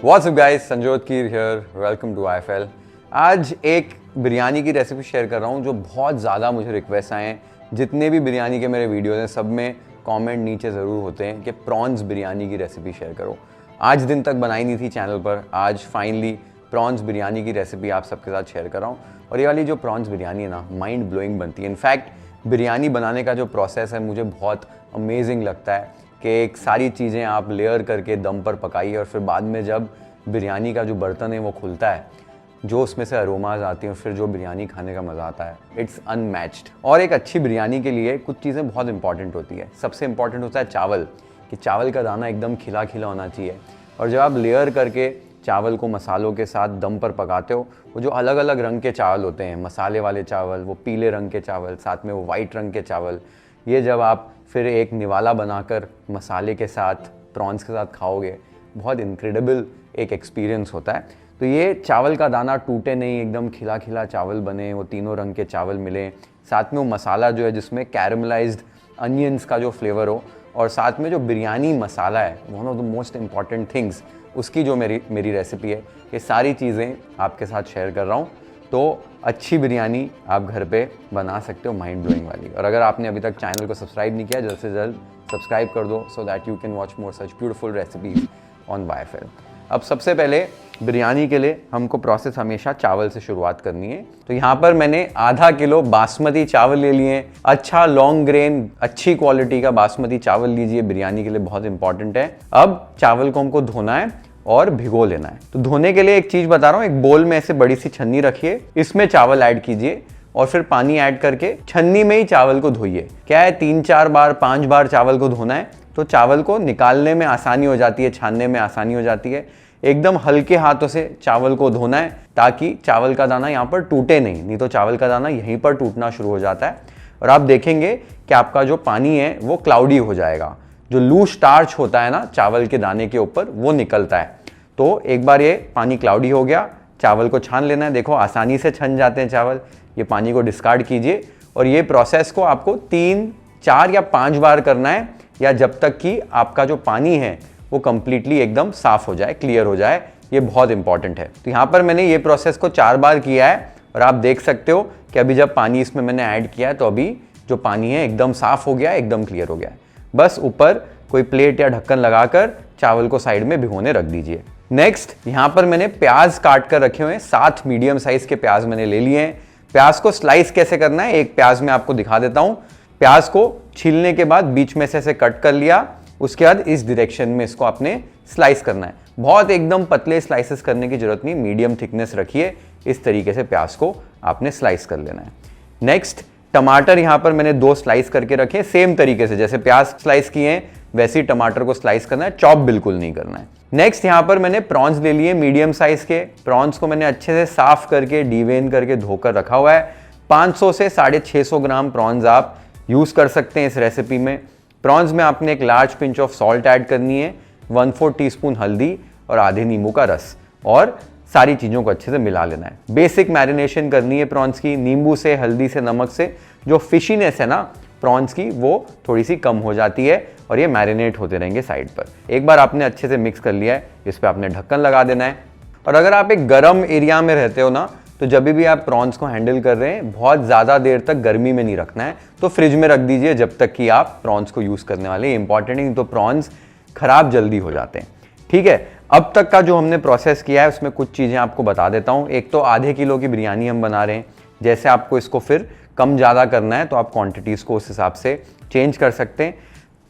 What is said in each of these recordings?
What's up guys, Sanjyot Keer here, welcome to IFL। आज एक बिरयानी की रेसिपी शेयर कर रहा हूँ जो बहुत ज़्यादा मुझे रिक्वेस्ट आए हैं। जितने भी बिरयानी के मेरे वीडियोस हैं सब में कमेंट नीचे ज़रूर होते हैं कि प्रॉन्स बिरयानी की रेसिपी शेयर करो। आज दिन तक बनाई नहीं थी चैनल पर, आज फाइनली प्रॉन्स बिरयानी की रेसिपी आप सबके साथ शेयर कर रहा हूँ। और ये वाली जो प्रॉन्स बिरयानी है ना, माइंड ब्लोइंग बनती है। इनफैक्ट बिरयानी बनाने का जो प्रोसेस है मुझे बहुत अमेजिंग लगता है कि एक सारी चीज़ें आप लेयर करके दम पर पकाइए और फिर बाद में जब बिरयानी का जो बर्तन है वो खुलता है, जो उसमें से अरोमाज आती हैं और फिर जो बिरयानी खाने का मज़ा आता है, इट्स अनमैच्ड। और एक अच्छी बिरयानी के लिए कुछ चीज़ें बहुत इंपॉर्टेंट होती है। सबसे इंपॉर्टेंट होता है चावल, कि चावल का दाना एकदम खिला खिला होना चाहिए। और जब आप लेयर करके चावल को मसालों के साथ दम पर पकाते हो, वो जो अलग अलग रंग के चावल होते हैं, मसाले वाले चावल, वो पीले रंग के चावल, साथ में वो वाइट रंग के चावल, ये जब आप फिर एक निवाला बनाकर मसाले के साथ प्रॉन्स के साथ खाओगे, बहुत इनक्रेडिबल एक एक्सपीरियंस होता है। तो ये चावल का दाना टूटे नहीं, एकदम खिला खिला चावल बने, वो तीनों रंग के चावल मिले, साथ में वो मसाला जो है जिसमें कैरमलाइज्ड अनियंस का जो फ्लेवर हो, और साथ में जो बिरयानी मसाला है, one of the most important things, उसकी जो मेरी रेसिपी है, ये सारी चीज़ें आपके साथ शेयर कर रहा हूँ। तो अच्छी बिरयानी आप घर पे बना सकते हो, माइंड ब्लोइंग वाली। और अगर आपने अभी तक चैनल को सब्सक्राइब नहीं किया, जल्द से जल्द सब्सक्राइब कर दो, so that you can watch more such beautiful recipes on YFL। अब सबसे पहले बिरयानी के लिए हमको प्रोसेस हमेशा चावल से शुरुआत करनी है। तो यहाँ पर मैंने आधा किलो बासमती चावल ले लिए। अच्छा लॉन्ग ग्रेन, अच्छी क्वालिटी का बासमती चावल लीजिए, बिरयानी के लिए बहुत इंपॉर्टेंट है। अब चावल को हमको धोना है और भिगो लेना है। तो धोने के लिए एक चीज बता रहा हूँ, एक बोल में ऐसे बड़ी सी छन्नी रखिए, इसमें चावल ऐड कीजिए और फिर पानी ऐड करके छन्नी में ही चावल को धोइए। क्या है, 3-4 बार 5 बार चावल को धोना है, तो चावल को निकालने में आसानी हो जाती है, छानने में आसानी हो जाती है। एकदम हल्के हाथों से चावल को धोना है ताकि चावल का दाना यहाँ पर टूटे नहीं तो चावल का दाना यहीं पर टूटना शुरू हो जाता है। और आप देखेंगे कि आपका जो पानी है वो क्लाउडी हो जाएगा, जो लूज स्टार्च होता है ना चावल के दाने के ऊपर, वो निकलता है। तो एक बार ये पानी क्लाउडी हो गया, चावल को छान लेना है। देखो आसानी से छन जाते हैं चावल। ये पानी को डिस्कार्ड कीजिए और ये प्रोसेस को आपको 3, 4 या 5 बार करना है, या जब तक कि आपका जो पानी है वो कंप्लीटली एकदम साफ हो जाए, क्लियर हो जाए। ये बहुत इंपॉर्टेंट है। तो यहाँ पर मैंने ये प्रोसेस को 4 बार किया है और आप देख सकते हो कि अभी जब पानी इसमें मैंने ऐड किया है तो अभी जो पानी है एकदम साफ हो गया है, एकदम क्लियर हो गया है। बस ऊपर कोई प्लेट या ढक्कन लगाकर चावल को साइड में भिगोने रख दीजिए। नेक्स्ट यहाँ पर मैंने प्याज काट कर रखे हुए हैं, 7 मीडियम साइज के प्याज मैंने ले लिए हैं। प्याज को स्लाइस कैसे करना है, एक प्याज में आपको दिखा देता हूँ। प्याज को छीलने के बाद बीच में से ऐसे कट कर लिया, उसके बाद इस डायरेक्शन में इसको आपने स्लाइस करना है। बहुत एकदम पतले स्लाइसेस करने की जरूरत नहीं, मीडियम थिकनेस रखिए। इस तरीके से प्याज को आपने स्लाइस कर लेना है। नेक्स्ट टमाटर यहाँ पर मैंने 2 स्लाइस करके रखे, सेम तरीके से जैसे प्याज स्लाइस किए हैं वैसे ही टमाटर को स्लाइस करना है, चॉप बिल्कुल नहीं करना है। नेक्स्ट यहाँ पर मैंने प्रॉन्स ले लिए मीडियम साइज के। प्रॉन्स को मैंने अच्छे से साफ करके डीवेन करके धोकर रखा हुआ है। 500 से 650 ग्राम प्रॉन्स आप यूज कर सकते हैं इस रेसिपी में। प्रॉन्स में आपने एक large pinch of salt add करनी है, 1/4 टीस्पून हल्दी और आधे नींबू का रस, और सारी चीज़ों को अच्छे से मिला लेना है। बेसिक मैरिनेशन करनी है प्रॉन्स की, नींबू से, हल्दी से, नमक से। जो फिशीनेस है ना प्रॉन्स की, वो थोड़ी सी कम हो जाती है और ये मैरिनेट होते रहेंगे साइड पर। एक बार आपने अच्छे से मिक्स कर लिया है, इस पर आपने ढक्कन लगा देना है। और अगर आप एक गर्म एरिया में रहते हो ना, तो जब भी आप प्रॉन्स को हैंडल कर रहे हैं, बहुत ज़्यादा देर तक गर्मी में नहीं रखना है, तो फ्रिज में रख दीजिए जब तक कि आप प्रॉन्स को यूज़ करने वाले। इंपॉर्टेंट है, तो प्रॉन्स खराब जल्दी हो जाते हैं। ठीक है, अब तक का जो हमने प्रोसेस किया है उसमें कुछ चीज़ें आपको बता देता हूँ। एक तो आधे किलो की बिरयानी हम बना रहे हैं, जैसे आपको इसको फिर कम ज़्यादा करना है तो आप क्वांटिटीज़ को उस हिसाब से चेंज कर सकते हैं।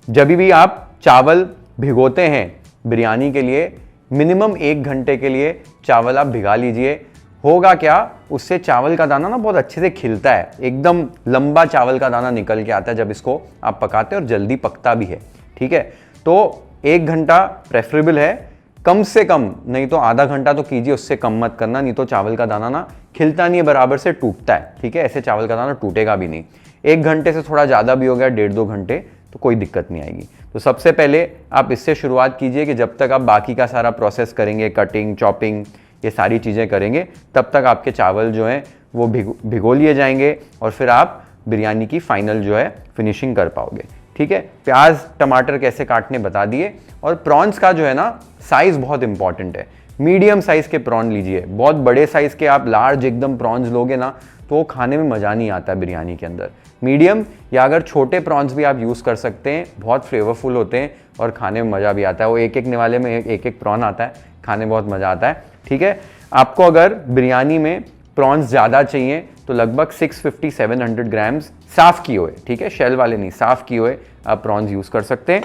जब भी आप चावल भिगोते हैं बिरयानी के लिए, मिनिमम 1 घंटे के लिए चावल आप भिगा लीजिए। होगा क्या, उससे चावल का दाना ना बहुत अच्छे से खिलता है, एकदम लंबा चावल का दाना निकल के आता है जब इसको आप पकाते हैं, और जल्दी पकता भी है। ठीक है, तो 1 घंटा प्रेफरेबल है, कम से कम, नहीं तो आधा घंटा तो कीजिए, उससे कम मत करना, नहीं तो चावल का दाना ना खिलता नहीं है, बराबर से टूटता है। ठीक है, ऐसे चावल का दाना टूटेगा भी नहीं। 1 घंटे से थोड़ा ज़्यादा भी हो गया, 1.5-2 घंटे, तो कोई दिक्कत नहीं आएगी। तो सबसे पहले आप इससे शुरुआत कीजिए कि जब तक आप बाकी का सारा प्रोसेस करेंगे, कटिंग, चॉपिंग, ये सारी चीज़ें करेंगे, तब तक आपके चावल जो हैं वो भिगो लिए जाएंगे और फिर आप बिरयानी की फाइनल जो है फिनिशिंग कर पाओगे। ठीक है, प्याज टमाटर कैसे काटने बता दिए। और प्रॉन्स का जो है ना साइज बहुत इंपॉर्टेंट है। मीडियम साइज़ के प्रॉन लीजिए। बहुत बड़े साइज़ के आप लार्ज एकदम प्रॉन्स लोगे ना तो वो खाने में मज़ा नहीं आता बिरयानी के अंदर। मीडियम या अगर छोटे प्रॉन्स भी आप यूज़ कर सकते हैं, बहुत फ्लेवरफुल होते हैं और खाने में मज़ा भी आता है। वो एक एक निवाले में एक एक प्रॉन आता है, खाने में बहुत मज़ा आता है। ठीक है, आपको अगर बिरयानी में प्रॉन्स ज़्यादा चाहिए तो लगभग 650-700 ग्राम्स साफ़ किए हुए, ठीक है, शेल वाले नहीं, साफ़ किए हुए आप प्रॉन्स यूज़ कर सकते हैं।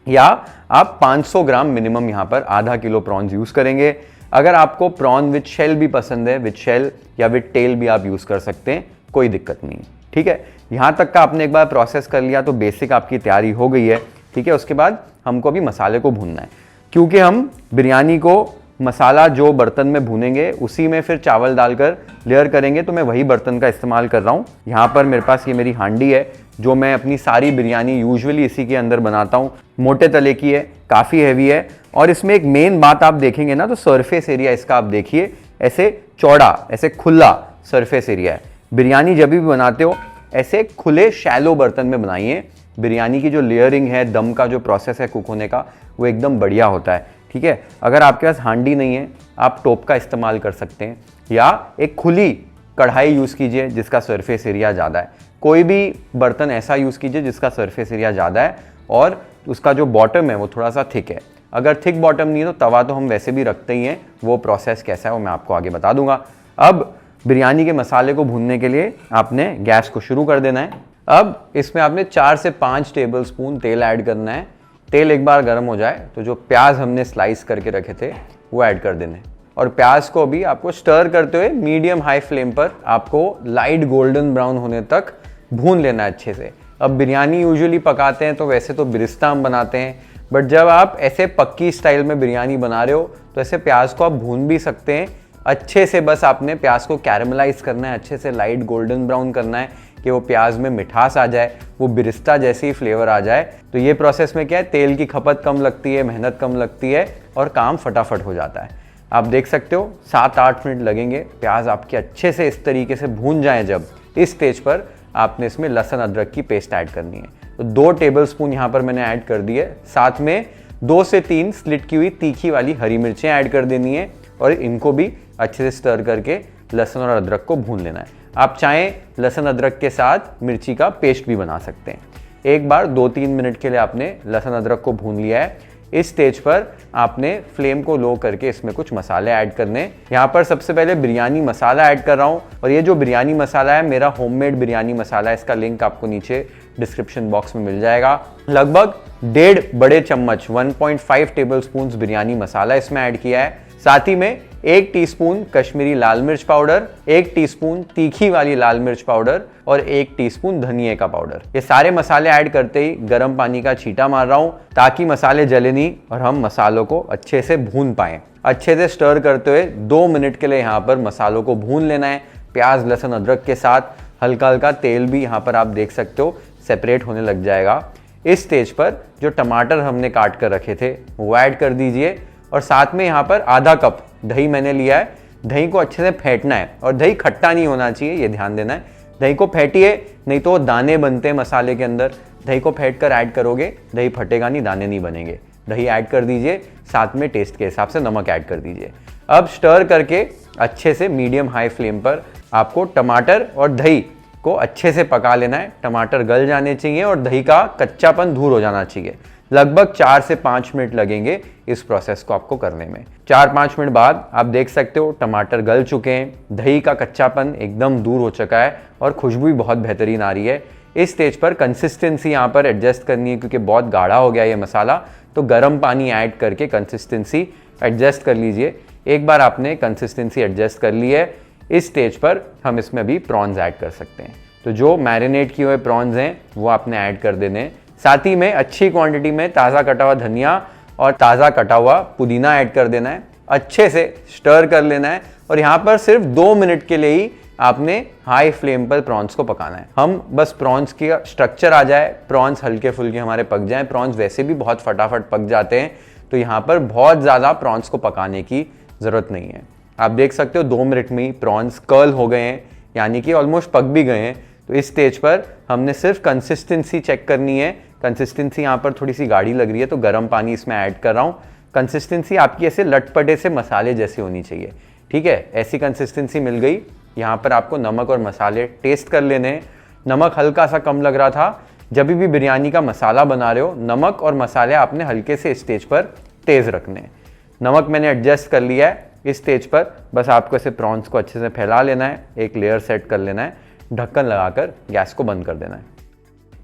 या आप 500 ग्राम मिनिमम यहाँ पर आधा किलो प्रॉन्स यूज़ करेंगे। अगर आपको प्रॉन विद शेल भी पसंद है, विद शेल या विद टेल भी आप यूज़ कर सकते हैं, कोई दिक्कत नहीं। ठीक है, यहाँ तक का आपने एक बार प्रोसेस कर लिया तो बेसिक आपकी तैयारी हो गई है। ठीक है, उसके बाद हमको अभी मसाले को भूनना है, क्योंकि हम बिरयानी को मसाला जो बर्तन में भूनेंगे उसी में फिर चावल डालकर लेयर करेंगे, तो मैं वही बर्तन का इस्तेमाल कर रहा हूँ। यहाँ पर मेरे पास ये मेरी हांडी है जो मैं अपनी सारी बिरयानी यूजुअली इसी के अंदर बनाता हूँ। मोटे तले की है, काफ़ी हैवी है, और इसमें एक मेन बात आप देखेंगे ना तो सरफेस एरिया इसका आप देखिए, ऐसे चौड़ा, ऐसे खुला सरफेस एरिया है। बिरयानी जब भी बनाते हो ऐसे खुले शैलो बर्तन में बनाइए। बिरयानी की जो लेयरिंग है, दम का जो प्रोसेस है कुक होने का, वो एकदम बढ़िया होता है। ठीक है, अगर आपके पास हांडी नहीं है आप टोप का इस्तेमाल कर सकते हैं या एक खुली कढ़ाई यूज़ कीजिए जिसका सरफेस एरिया ज़्यादा है। कोई भी बर्तन ऐसा यूज़ कीजिए जिसका सरफेस एरिया ज़्यादा है और उसका जो बॉटम है वो थोड़ा सा थिक है। अगर थिक बॉटम नहीं है तो तवा तो हम वैसे भी रखते ही हैं, वो प्रोसेस कैसा है वो मैं आपको आगे बता दूंगा। अब बिरयानी के मसाले को भूनने के लिए आपने गैस को शुरू कर देना है। अब इसमें आपने 4 से 5 टेबलस्पून तेल ऐड करना है। तेल एक बार गर्म हो जाए तो जो प्याज हमने स्लाइस करके रखे थे वो ऐड कर देने, और प्याज को भी आपको स्टर करते हुए मीडियम हाई फ्लेम पर आपको लाइट गोल्डन ब्राउन होने तक भून लेना है अच्छे से। अब बिरयानी यूजुअली पकाते हैं तो वैसे तो बिरिस्ता हम बनाते हैं, बट जब आप ऐसे पक्की स्टाइल में बिरयानी बना रहे हो तो ऐसे प्याज को आप भून भी सकते हैं अच्छे से। बस आपने प्याज को कैरमलाइज करना है, अच्छे से लाइट गोल्डन ब्राउन करना है कि वो प्याज में मिठास आ जाए, वो बिरिस्ता जैसे ही फ्लेवर आ जाए। तो ये प्रोसेस में क्या है, तेल की खपत कम लगती है, मेहनत कम लगती है और काम फटाफट हो जाता है। आप देख सकते हो 7-8 मिनट लगेंगे, प्याज आपके अच्छे से इस तरीके से भून जाए। जब इस स्टेज पर आपने इसमें लहसुन अदरक की पेस्ट ऐड करनी है। तो 2 टेबलस्पून यहाँ पर मैंने ऐड कर दी है। साथ में 2 से 3 स्लिट की हुई तीखी वाली हरी मिर्चें ऐड कर देनी है और इनको भी अच्छे से स्टर करके लहसुन और अदरक को भून लेना है। आप चाहें लहसुन अदरक के साथ मिर्ची का पेस्ट भी बना सकते हैं। एक बार 2-3 मिनट के लिए आपने लहसुन अदरक को भून लिया है। इस स्टेज पर आपने फ्लेम को लो करके इसमें कुछ मसाले ऐड करने। यहाँ पर सबसे पहले बिरयानी मसाला ऐड कर रहा हूँ, और ये जो बिरयानी मसाला है मेरा होममेड बिरयानी मसाला है, इसका लिंक आपको नीचे डिस्क्रिप्शन बॉक्स में मिल जाएगा। लगभग 1.5 बड़े चम्मच 1.5 टेबलस्पून बिरयानी मसाला इसमें ऐड किया है। साथ ही में 1 टीस्पून कश्मीरी लाल मिर्च पाउडर, 1 टीस्पून तीखी वाली लाल मिर्च पाउडर और 1 टीस्पून धनिये का पाउडर। ये सारे मसाले ऐड करते ही गर्म पानी का छींटा मार रहा हूं ताकि मसाले जले नहीं और हम मसालों को अच्छे से भून पाएं। अच्छे से स्टर करते हुए 2 मिनट के लिए यहाँ पर मसालों को भून लेना है, प्याज लहसुन अदरक के साथ। हल्का हल्का तेल भी यहाँ पर आप देख सकते हो सेपरेट होने लग जाएगा। इस स्टेज पर जो टमाटर हमने काट कर रखे थे वो ऐड कर दीजिए, और साथ में यहाँ पर आधा कप दही मैंने लिया है। दही को अच्छे से फेंटना है, और दही खट्टा नहीं होना चाहिए, ये ध्यान देना है। दही को फेंटिए, नहीं तो दाने बनते हैं मसाले के अंदर। दही को फेंट कर ऐड करोगे, दही फटेगा नहीं, दाने नहीं बनेंगे। दही ऐड कर दीजिए, साथ में टेस्ट के हिसाब से नमक ऐड कर दीजिए। अब स्टर करके अच्छे से मीडियम हाई फ्लेम पर आपको टमाटर और दही को अच्छे से पका लेना है। टमाटर गल जाने चाहिए और दही का कच्चापन दूर हो जाना चाहिए। लगभग 4 से 5 मिनट लगेंगे इस प्रोसेस को आपको करने में। 4-5 मिनट बाद आप देख सकते हो टमाटर गल चुके हैं, दही का कच्चापन एकदम दूर हो चुका है और खुशबू भी बहुत बेहतरीन आ रही है। इस स्टेज पर कंसिस्टेंसी यहाँ पर एडजस्ट करनी है, क्योंकि बहुत गाढ़ा हो गया ये मसाला, तो गर्म पानी ऐड करके कंसिस्टेंसी एडजस्ट कर लीजिए। एक बार आपने कंसिस्टेंसी एडजस्ट कर ली है, इस स्टेज पर हम इसमें अभी प्रॉन्स ऐड कर सकते हैं। तो जो मैरिनेट किए हुए प्रॉन्स हैं वो आपने ऐड कर देने। साथ ही में अच्छी क्वांटिटी में ताज़ा कटा हुआ धनिया और ताज़ा कटा हुआ पुदीना ऐड कर देना है। अच्छे से स्टर कर लेना है, और यहाँ पर सिर्फ 2 मिनट के लिए ही आपने हाई फ्लेम पर प्रॉन्स को पकाना है। हम बस प्रॉन्स की स्ट्रक्चर आ जाए, प्रॉन्स हल्के फुल्के हमारे पक जाएं। प्रॉन्स वैसे भी बहुत फटाफट पक जाते हैं, तो यहाँ पर बहुत ज़्यादा प्रॉन्स को पकाने की ज़रूरत नहीं है। आप देख सकते हो 2 मिनट में ही प्रॉन्स कर्ल हो गए हैं, यानी कि ऑलमोस्ट पक भी गए हैं। तो इस स्टेज पर हमने सिर्फ कंसिस्टेंसी चेक करनी है। कंसिस्टेंसी यहाँ पर थोड़ी सी गाढ़ी लग रही है, तो गर्म पानी इसमें ऐड कर रहा हूँ कंसिस्टेंसी आपकी ऐसे लटपटे से मसाले जैसी होनी चाहिए, ठीक है। ऐसी कंसिस्टेंसी मिल गई। यहाँ पर आपको नमक और मसाले टेस्ट कर लेने हैं। नमक हल्का सा कम लग रहा था। जब भी बिरयानी का मसाला बना रहे हो, नमक और मसाले आपने हल्के से स्टेज पर तेज़ रखने हैं। नमक मैंने एडजस्ट कर लिया है इस स्टेज पर। बस आपको ऐसे प्रॉन्स को अच्छे से फैला लेना है, एक लेयर सेट कर लेना है, ढक्कन लगाकर गैस को बंद कर देना है।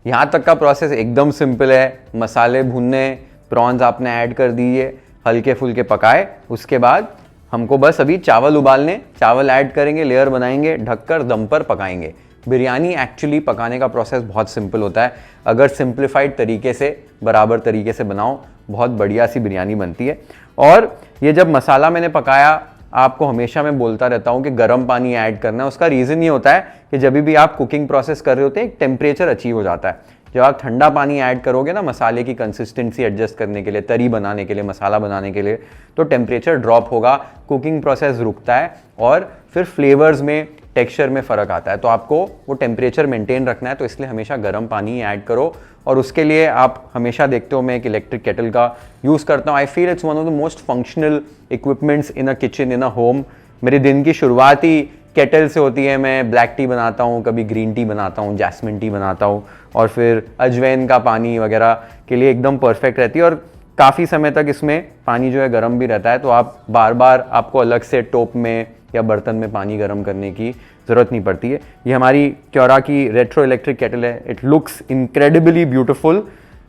यहाँ तक का प्रोसेस एकदम सिंपल है। मसाले भूनने, प्रॉन्स आपने ऐड कर दिए, हल्के फुल्के पकाए। उसके बाद हमको बस अभी चावल उबालने, चावल ऐड करेंगे, लेयर बनाएंगे, ढककर दम पर पकाएंगे। बिरयानी एक्चुअली पकाने का प्रोसेस बहुत सिंपल होता है। अगर सिंप्लीफाइड तरीके से, बराबर तरीके से बनाओ, बहुत बढ़िया सी बिरयानी बनती है। और ये जब मसाला मैंने पकाया, आपको हमेशा मैं बोलता रहता हूँ कि गर्म पानी ऐड करना है। उसका रीज़न ये होता है कि जब भी आप कुकिंग प्रोसेस कर रहे होते हैं, एक टेम्परेचर अचीव हो जाता है। जब आप ठंडा पानी ऐड करोगे ना मसाले की कंसिस्टेंसी एडजस्ट करने के लिए, तरी बनाने के लिए, मसाला बनाने के लिए, तो टेम्परेचर ड्रॉप होगा, कुकिंग प्रोसेस रुकता है और फिर फ्लेवर्स में, टेक्सचर में फ़र्क आता है। तो आपको वो टेम्परेचर मेंटेन रखना है, तो इसलिए हमेशा गर्म पानी ऐड करो। और उसके लिए आप हमेशा देखते हो मैं एक इलेक्ट्रिक केटल का यूज़ करता हूँ। I feel it's one of the most functional equipments in a kitchen, in a home. मेरे दिन की शुरुआत ही केटल से होती है। मैं ब्लैक टी बनाता हूँ, कभी ग्रीन टी बनाता हूँ, जैस्मिन टी बनाता हूँ, और फिर अजवैन का पानी वगैरह के लिए एकदम परफेक्ट रहती है। और काफ़ी समय तक इसमें पानी जो है गर्म भी रहता है, तो आप बार बार आपको अलग से टोप में या बर्तन में पानी गर्म करने की ज़रूरत नहीं पड़ती है। ये हमारी क्योरा की रेट्रो इलेक्ट्रिक केटल है। इट लुक्स इनक्रेडिबली ब्यूटीफुल,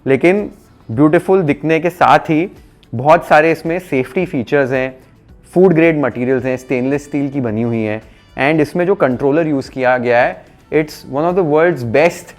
लेकिन ब्यूटीफुल दिखने के साथ ही बहुत सारे इसमें सेफ्टी फीचर्स हैं, फूड ग्रेड मटेरियल्स हैं, स्टेनलेस स्टील की बनी हुई हैं। एंड इसमें जो कंट्रोलर यूज़ किया गया है, it's one of the world's best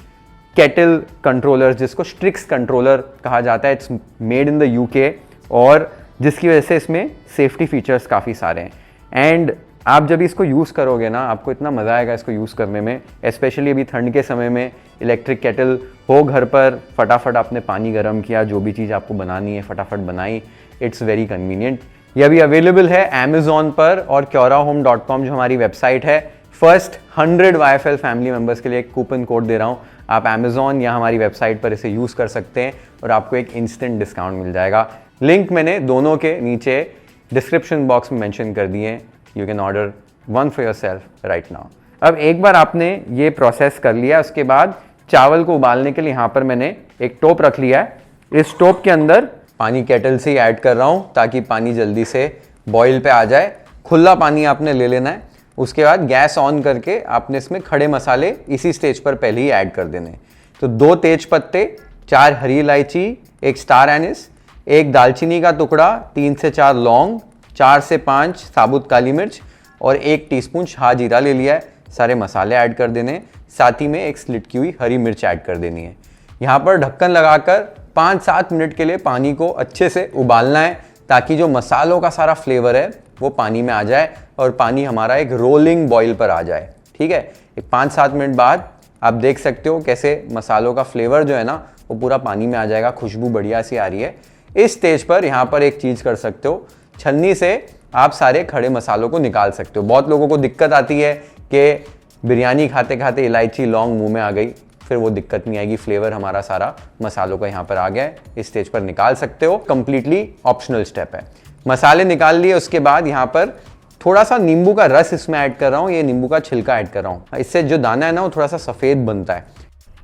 kettle controller, जिसको स्ट्रिक्स कंट्रोलर कहा जाता है। It's made in the UK, और जिसकी वजह से इसमें सेफ्टी फीचर्स काफ़ी सारे हैं। एंड आप जब इसको यूज़ करोगे ना, आपको इतना मज़ा आएगा इसको यूज़ करने में। स्पेशली अभी ठंड के समय में इलेक्ट्रिक केटल हो घर पर, फटाफट आपने पानी गर्म किया, जो भी चीज़ आपको बनानी है फटाफट बनाई। It's very convenient. ये अभी अवेलेबल है अमेजोन पर और kyorahome.com जो हमारी वेबसाइट है। फर्स्ट 100 YFL फैमिली मेम्बर्स के लिए एक कूपन कोड दे रहा हूँ। आप अमेजोन या हमारी वेबसाइट पर इसे यूज़ कर सकते हैं और आपको एक इंस्टेंट डिस्काउंट मिल जाएगा। लिंक मैंने दोनों के नीचे डिस्क्रिप्शन बॉक्स में मेंशन कर दिए हैं। You can order one for yourself right now. अब एक बार आपने ये प्रोसेस कर लिया, उसके बाद चावल को उबालने के लिए यहाँ पर मैंने एक टोप रख लिया है। इस टोप के अंदर पानी केटल से ही ऐड कर रहा हूँ ताकि पानी जल्दी से बॉईल पे आ जाए। खुला पानी आपने ले लेना है। उसके बाद गैस ऑन करके आपने इसमें खड़े मसाले इसी स्टेज पर पहले ही ऐड कर देने। तो 2 तेज पत्ते, 4 हरी इलायची, 1 स्टार एनिस, 1 दालचीनी का टुकड़ा, 3 से 4 लौंग, 4 से 5 साबुत काली मिर्च और 1 टीस्पून शाह जीरा ले लिया है। सारे मसाले ऐड कर देने, साथ ही में 1 स्लिट की हुई हरी मिर्च ऐड कर देनी है। यहाँ पर ढक्कन लगाकर 5-7 मिनट के लिए पानी को अच्छे से उबालना है ताकि जो मसालों का सारा फ्लेवर है वो पानी में आ जाए और पानी हमारा एक रोलिंग बॉईल पर आ जाए। ठीक है, एक 5-7 मिनट बाद आप देख सकते हो कैसे मसालों का फ्लेवर जो है ना वो पूरा पानी में आ जाएगा। खुशबू बढ़िया सी आ रही है। इस स्टेज पर यहाँ पर एक चीज़ कर सकते हो, छन्नी से आप सारे खड़े मसालों को निकाल सकते हो। बहुत लोगों को दिक्कत आती है कि बिरयानी खाते खाते इलायची लौंग मुंह में आ गई, फिर वो दिक्कत नहीं आएगी। फ्लेवर हमारा सारा मसालों का यहाँ पर आ गया है। इस स्टेज पर निकाल सकते हो, कंप्लीटली ऑप्शनल स्टेप है। मसाले निकाल लिए, उसके बाद यहाँ पर थोड़ा सा नींबू का रस इसमें ऐड कर रहा हूँ। ये नींबू का छिलका ऐड कर रहा हूँ, इससे जो दाना है ना वो थोड़ा सा सफ़ेद बनता है।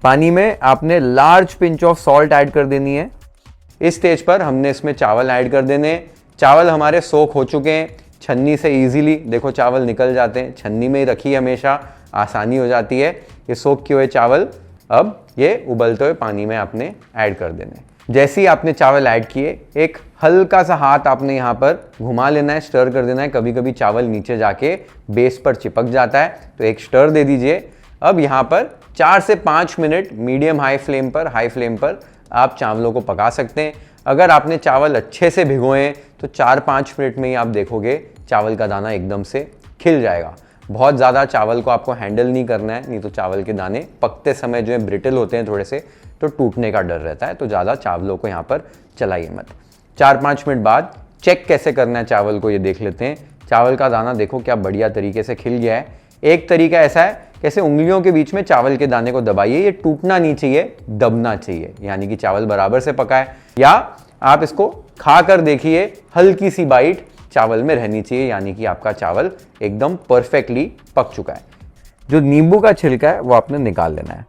पानी में आपने large pinch of salt add कर देनी है। इस स्टेज पर हमने इसमें चावल ऐड कर देने। चावल हमारे सोख हो चुके हैं। छन्नी से इजीली देखो चावल निकल जाते हैं। छन्नी में ही रखी हमेशा, आसानी हो जाती है। ये सोख किए हुए चावल अब ये उबलते हुए पानी में आपने ऐड कर देने। जैसे ही आपने चावल ऐड किए, एक हल्का सा हाथ आपने यहाँ पर घुमा लेना है, स्टर कर देना है। कभी कभी चावल नीचे जाके बेस पर चिपक जाता है, तो एक स्टर दे दीजिए। अब यहाँ पर 4 से 5 मिनट मीडियम हाई फ्लेम पर आप चावलों को पका सकते हैं। अगर आपने चावल अच्छे से भिगोए तो 4-5 मिनट में ही आप देखोगे चावल का दाना एकदम से खिल जाएगा। बहुत ज़्यादा चावल को आपको हैंडल नहीं करना है, नहीं तो चावल के दाने पकते समय जो है ब्रिटल होते हैं थोड़े से, तो टूटने का डर रहता है। तो ज़्यादा चावलों को यहाँ पर चलाइए मत। 4-5 मिनट बाद चेक कैसे करना है चावल को, ये देख लेते हैं। चावल का दाना देखो क्या बढ़िया तरीके से खिल गया है। एक तरीका ऐसा है कैसे उंगलियों के बीच में चावल के दाने को दबाइए। ये टूटना नहीं चाहिए, दबना चाहिए, यानी कि चावल बराबर से पका है। या आप इसको खाकर देखिए, हल्की सी बाइट चावल में रहनी चाहिए, यानी कि आपका चावल एकदम परफेक्टली पक चुका है। जो नींबू का छिलका है वो आपने निकाल लेना है।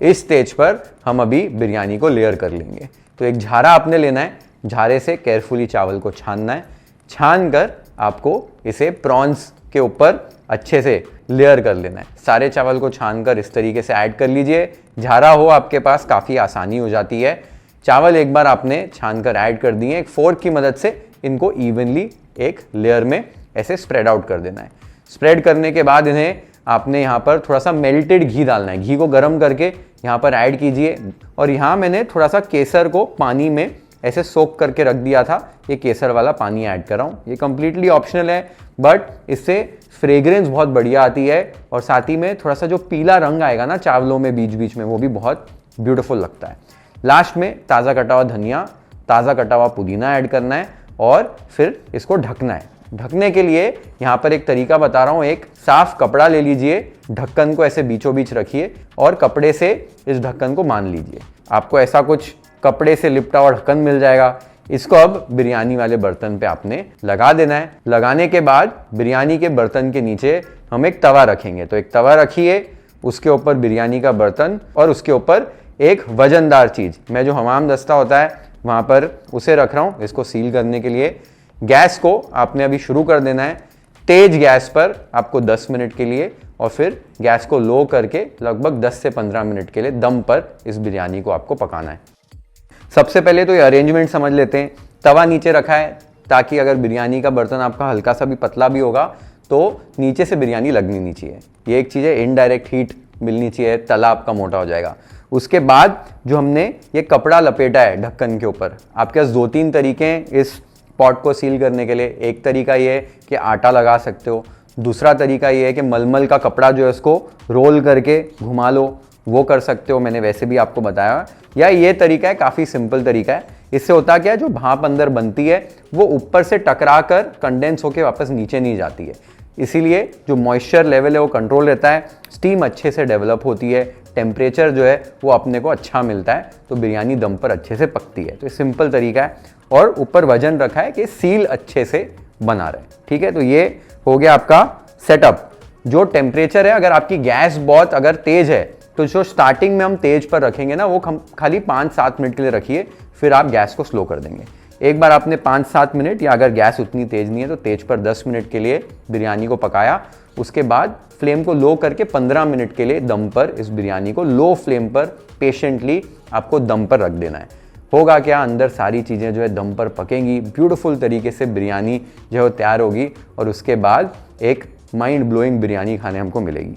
इस स्टेज पर हम अभी बिरयानी को लेयर कर लेंगे। तो एक झारा आपने लेना है, झारे से केयरफुली चावल को छानना है, छान कर आपको इसे प्रॉन्स के ऊपर अच्छे से लेयर कर लेना है। सारे चावल को छानकर इस तरीके से ऐड कर लीजिए। झारा हो आपके पास काफ़ी आसानी हो जाती है। चावल एक बार आपने छानकर ऐड कर दिए, एक फोर्क की मदद से इनको इवनली एक लेयर में ऐसे स्प्रेड आउट कर देना है। स्प्रेड करने के बाद इन्हें आपने यहाँ पर थोड़ा सा मेल्टेड घी डालना है। घी को गर्म करके यहाँ पर ऐड कीजिए। और यहाँ मैंने थोड़ा सा केसर को पानी में ऐसे सोक करके रख दिया था, ये केसर वाला पानी ऐड कर रहा हूँ। ये कंप्लीटली ऑप्शनल है, बट इससे फ्रेग्रेंस बहुत बढ़िया आती है और साथ ही में थोड़ा सा जो पीला रंग आएगा ना चावलों में बीच बीच में, वो भी बहुत ब्यूटीफुल लगता है। लास्ट में ताज़ा कटा हुआ धनिया, ताज़ा कटा हुआ पुदीना ऐड करना है और फिर इसको ढकना है। ढकने के लिए यहाँ पर एक तरीका बता रहा हूँ। एक साफ कपड़ा ले लीजिए, ढक्कन को ऐसे बीचों बीच रखिए और कपड़े से इस ढक्कन को मान लीजिए। आपको ऐसा कुछ कपड़े से लिपटा हुआ ढक्कन मिल जाएगा। इसको अब बिरयानी वाले बर्तन पे आपने लगा देना है। लगाने के बाद बिरयानी के बर्तन के नीचे हम एक तवा रखेंगे। तो एक तवा रखिए, उसके ऊपर बिरयानी का बर्तन और उसके ऊपर एक वजनदार चीज़, मैं जो हमाम दस्ता होता है वहाँ पर उसे रख रहा हूँ इसको सील करने के लिए। गैस को आपने अभी शुरू कर देना है तेज गैस पर आपको 10 मिनट के लिए, और फिर गैस को लो करके लगभग 10 से 15 मिनट के लिए दम पर इस बिरयानी को आपको पकाना है। सबसे पहले तो ये अरेंजमेंट समझ लेते हैं। तवा नीचे रखा है ताकि अगर बिरयानी का बर्तन आपका हल्का सा भी पतला भी होगा तो नीचे से बिरयानी लगनी नहीं चाहिए। ये एक चीज़ है, इनडायरेक्ट हीट मिलनी चाहिए, तला आपका मोटा हो जाएगा। उसके बाद जो हमने ये कपड़ा लपेटा है ढक्कन के ऊपर, आपके पास 2-3 तरीके हैं इस पॉट को सील करने के लिए। एक तरीका ये है कि आटा लगा सकते हो, दूसरा तरीका ये है कि मलमल का कपड़ा जो है उसको रोल करके घुमा लो, वो कर सकते हो, मैंने वैसे भी आपको बताया। या ये तरीका है, काफ़ी सिंपल तरीका है। इससे होता क्या है, जो भाप अंदर बनती है वो ऊपर से टकरा कर कंडेंस होकर वापस नीचे नहीं जाती है, इसीलिए जो मॉइस्चर लेवल है वो कंट्रोल रहता है, स्टीम अच्छे से डेवलप होती है, टेम्परेचर जो है वो अपने को अच्छा मिलता है, तो बिरयानी दम पर अच्छे से पकती है। तो ये सिंपल तरीका है। और ऊपर वजन रखा है कि सील अच्छे से बना रहे। ठीक है, तो ये हो गया आपका सेटअप। जो टेम्परेचर है, अगर आपकी गैस बहुत अगर तेज है तो जो स्टार्टिंग में हम तेज पर रखेंगे ना, वो खाली 5-7 मिनट के लिए रखिए, फिर आप गैस को स्लो कर देंगे। एक बार आपने 5-7 मिनट, या अगर गैस उतनी तेज नहीं है तो तेज पर 10 मिनट के लिए बिरयानी को पकाया। उसके बाद फ्लेम को लो करके 15 मिनट के लिए दम पर इस बिरयानी को लो फ्लेम पर पेशेंटली आपको दम पर रख देना है। होगा क्या, अंदर सारी चीज़ें जो है दम पर पकेंगी, ब्यूटीफुल तरीके से बिरयानी जो है वो तैयार होगी, और उसके बाद एक माइंड ब्लोइंग बिरयानी खाने हमको मिलेगी।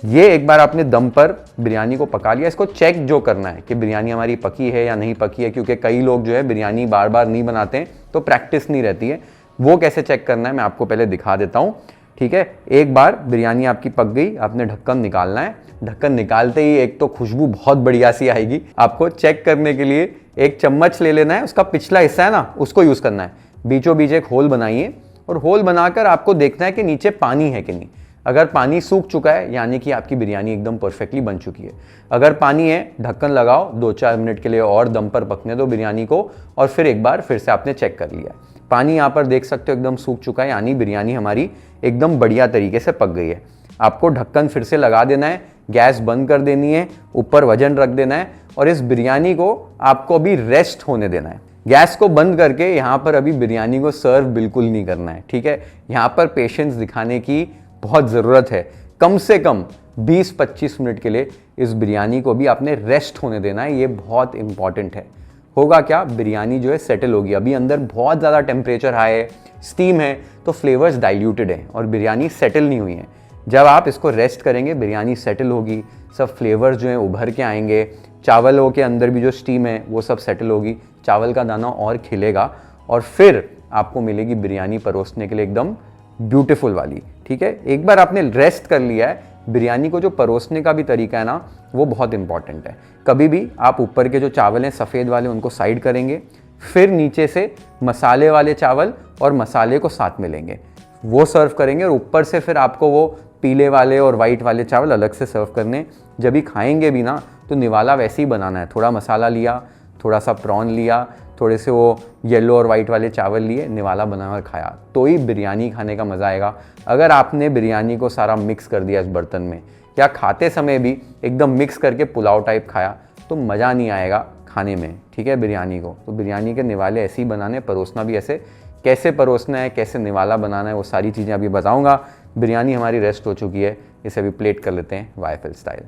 ये एक बार आपने दम पर बिरयानी को पका लिया, इसको चेक जो करना है कि बिरयानी हमारी पकी है या नहीं पकी है, क्योंकि कई लोग जो है बिरयानी बार बार नहीं बनाते हैं तो प्रैक्टिस नहीं रहती है। वो कैसे चेक करना है मैं आपको पहले दिखा देता हूँ। ठीक है, एक बार बिरयानी आपकी पक गई, आपने ढक्कन निकालना है। ढक्कन निकालते ही एक तो खुशबू बहुत बढ़िया सी आएगी। आपको चेक करने के लिए एक चम्मच ले लेना है, उसका पिछला हिस्सा है ना उसको यूज़ करना है। बीचों बीच एक होल बनाइए और होल बनाकर आपको देखना है कि नीचे पानी है कि नहीं। अगर पानी सूख चुका है यानी कि आपकी बिरयानी एकदम परफेक्टली बन चुकी है। अगर पानी है, ढक्कन लगाओ, 2-4 मिनट के लिए और दम पर पकने दो बिरयानी को, और फिर एक बार फिर से आपने चेक कर लिया। पानी यहाँ पर देख सकते हो एकदम सूख चुका है, यानी बिरयानी हमारी एकदम बढ़िया तरीके से पक गई है। आपको ढक्कन फिर से लगा देना है, गैस बंद कर देनी है, ऊपर वजन रख देना है, और इस बिरयानी को आपको अभी रेस्ट होने देना है। गैस को बंद करके यहाँ पर अभी बिरयानी को सर्व बिल्कुल नहीं करना है। ठीक है, यहाँ पर पेशेंस दिखाने की बहुत ज़रूरत है। कम से कम 20-25 मिनट के लिए इस बिरयानी को भी आपने रेस्ट होने देना है, ये बहुत इंपॉर्टेंट है। होगा क्या, बिरयानी जो है सेटल होगी। अभी अंदर बहुत ज़्यादा टेम्परेचर हाई है, स्टीम है, तो फ्लेवर्स डाइल्यूटेड हैं और बिरयानी सेटल नहीं हुई है। जब आप इसको रेस्ट करेंगे बिरयानी सेटल होगी, सब फ्लेवर्स जो हैं उभर के आएंगे, चावलों के अंदर भी जो स्टीम है वो सब सेटल होगी, चावल का दाना और खिलेगा, और फिर आपको मिलेगी बिरयानी परोसने के लिए एकदम ब्यूटीफुल वाली। ठीक है, एक बार आपने रेस्ट कर लिया है, बिरयानी को जो परोसने का भी तरीका है ना वो बहुत इंपॉर्टेंट है। कभी भी आप ऊपर के जो चावल हैं सफ़ेद वाले उनको साइड करेंगे, फिर नीचे से मसाले वाले चावल और मसाले को साथ में लेंगे, वो सर्व करेंगे, और ऊपर से फिर आपको वो पीले वाले और वाइट वाले चावल अलग से सर्व करने। जब भी खाएंगे भी ना तो निवाला वैसे ही बनाना है, थोड़ा मसाला लिया, थोड़ा सा प्रॉन लिया, थोड़े से वो येलो और वाइट वाले चावल लिए, निवाला बनाकर खाया, तो ही बिरयानी खाने का मज़ा आएगा। अगर आपने बिरयानी को सारा मिक्स कर दिया इस बर्तन में, या खाते समय भी एकदम मिक्स करके पुलाव टाइप खाया, तो मज़ा नहीं आएगा खाने में, ठीक है, बिरयानी को। तो बिरयानी के निवाले ऐसे ही बनाने, परोसना भी ऐसे। कैसे परोसना है, कैसे निवाला बनाना है, वो सारी चीज़ें अभी बताऊँगा। बिरयानी हमारी रेस्ट हो चुकी है, इसे अभी प्लेट कर लेते हैं YFL स्टाइल।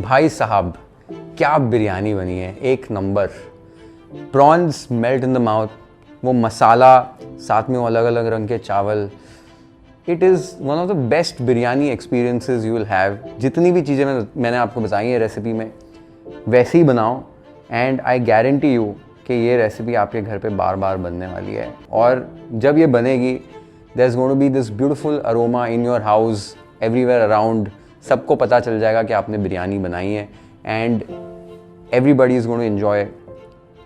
भाई साहब, क्या बिरयानी बनी है, एक number. Prawns melt in the mouth, वो मसाला, साथ में वो अलग अलग रंग के चावल। It is one of the best biryani experiences you will have. जितनी भी चीज़ें मैंने आपको बताई हैं रेसिपी में, वैसे ही बनाओ, एंड आई गारंटी यू कि ये रेसिपी आपके घर पे बार बार बनने वाली है। और जब ये बनेगी, there is going to be this beautiful aroma in your house, everywhere around. सबको पता चल जाएगा कि आपने बिरयानी बनाई है, and everybody is going to enjoy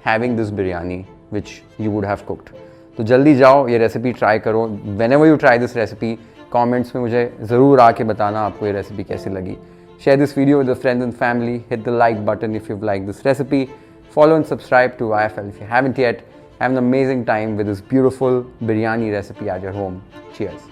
having this biryani which you would have cooked. तो जल्दी जाओ, ये रेसिपी ट्राई करो। Whenever you try this recipe, comments में मुझे ज़रूर आके बताना आपको ये रेसिपी कैसी लगी। Share this video with friends and family, hit the like button if you like this recipe, follow and subscribe to YFL if you haven't yet. Have an amazing time with this beautiful biryani recipe at your home. Cheers.